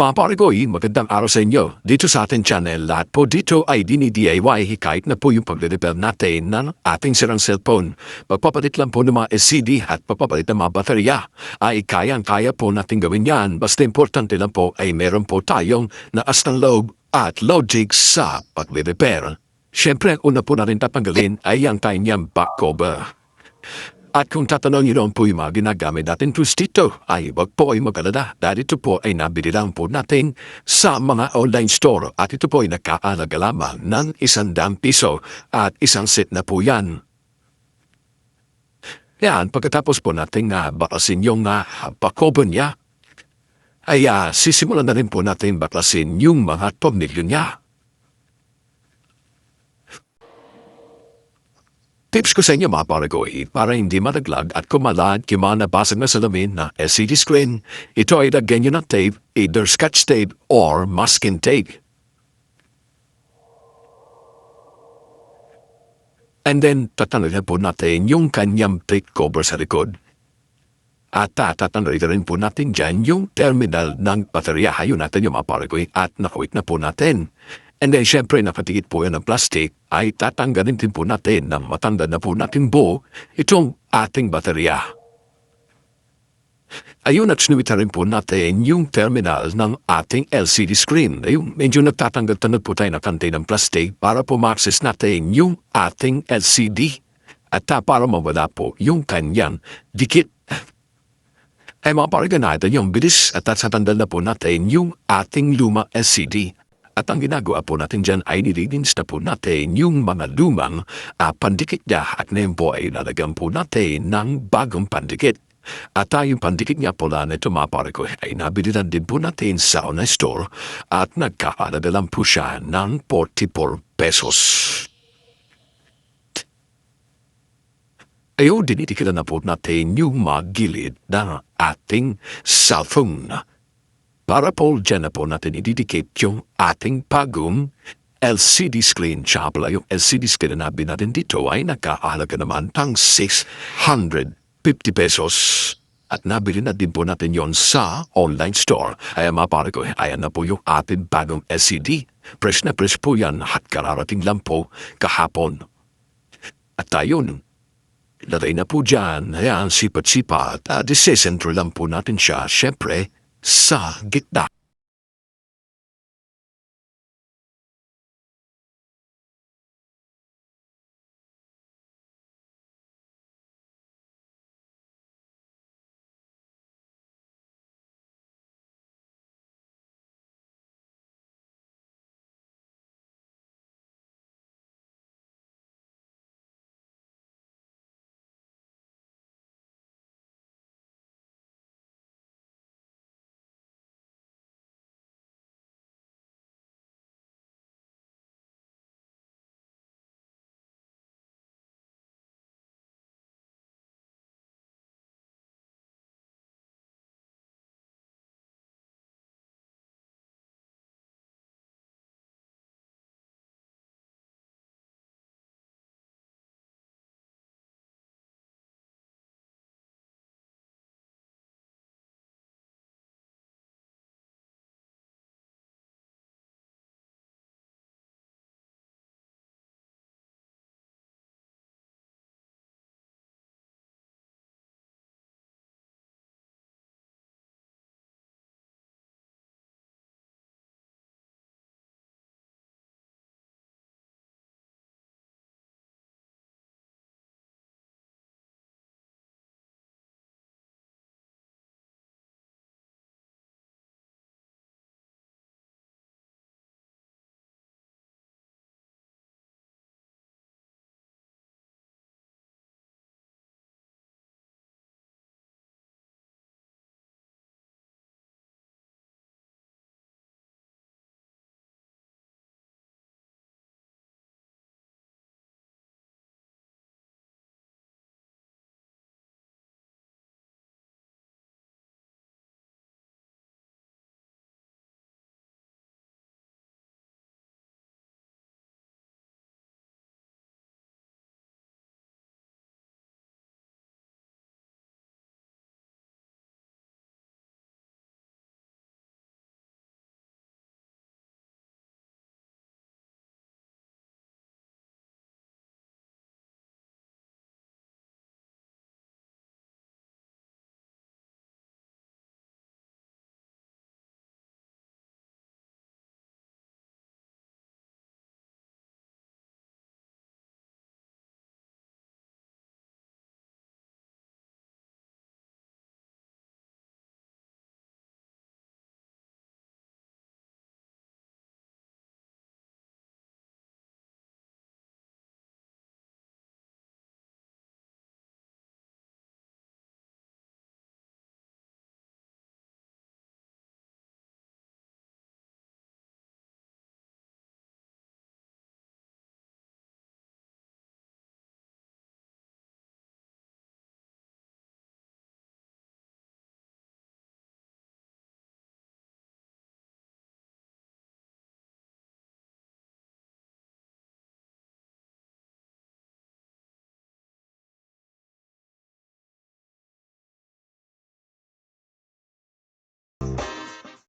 Mga pare ko, magandang araw sa inyo. Dito sa ating channel, lahat po dito ay dini-DIY kahit na po yung pagre-repair natin ng ating sirang cellphone. Pagpapalit lang po ng mga LCD at pagpapalit ng mga baterya ay kayang-kaya po natin gawin yan. Basta importante lang po ay meron po tayong naas ng loob at logic sa pagre-repair. Siyempre, ang una po natin tatanggalin ay ang kanyang back cover. At kung tatanong niyo po yung mga ginagamit natin tools dito, ay wag po ay mag-alala dahil ito po ay nabili lang po natin sa mga online store at ito po ay nakaalaga lamang ng 100 piso at isang set na po yan. Yan, pagkatapos po natin baklasin yung bakobo niya, ay sisimulan na rin po natin baklasin yung mga tornilyo niya. Tips ko sa inyo mga pare para hindi malaglag at kumalat yung mga nabasag na salamin na LCD screen, ito ay lagyan nyo ng tape, either scotch tape or masking tape. And then, tatanggalin po natin yung kanyang plate cover sa likod. At tatanggalin rin po natin dyan yung terminal ng baterya. Hayun natin yung mga pare at nakawit na po natin. And then, syempre, nakatikit po yan ng plastic, ay tatanggalin din po natin ng matanda na po natin buo itong ating baterya. Ayun at sinuwita rin po natin yung terminal ng ating LCD screen. Ayun, medyo nagtatanggal-tanod po tayo na kante ng plastic para po ma-access natin yung ating LCD. At para mawala po yung kanyang dikit. Ay mga pare natin yung bilis at tatandal na po natin yung ating luma LCD. At ang ginagawa po natin dyan ay nililins na po natin yung mga lumang pandikit niya at ngayon po ay lalagyan po natin ng bagong pandikit. At yung pandikit niya po na ito mga pare ko ay nabili na din po natin sa online store at nagkakalaga lang po siya ng 44 pesos. Ayun, dinitikilan na po natin yung mga gilid ng ating cellphone. Para po dyan na po natin ididikit yung ating bagong LCD screen. Siya pala yung LCD screen na nabi natin dito ay nakahalaga naman ng 650 pesos. At nabili na din po natin yon sa online store. Ay mga pare ko, ayan na po yung ating bagong LCD. Press na press po yan at kararating lang po kahapon. At ayun, lagay na po dyan. Ayan, sipat-sipat. Disesentro lang po natin siya, syempre, sa gitna.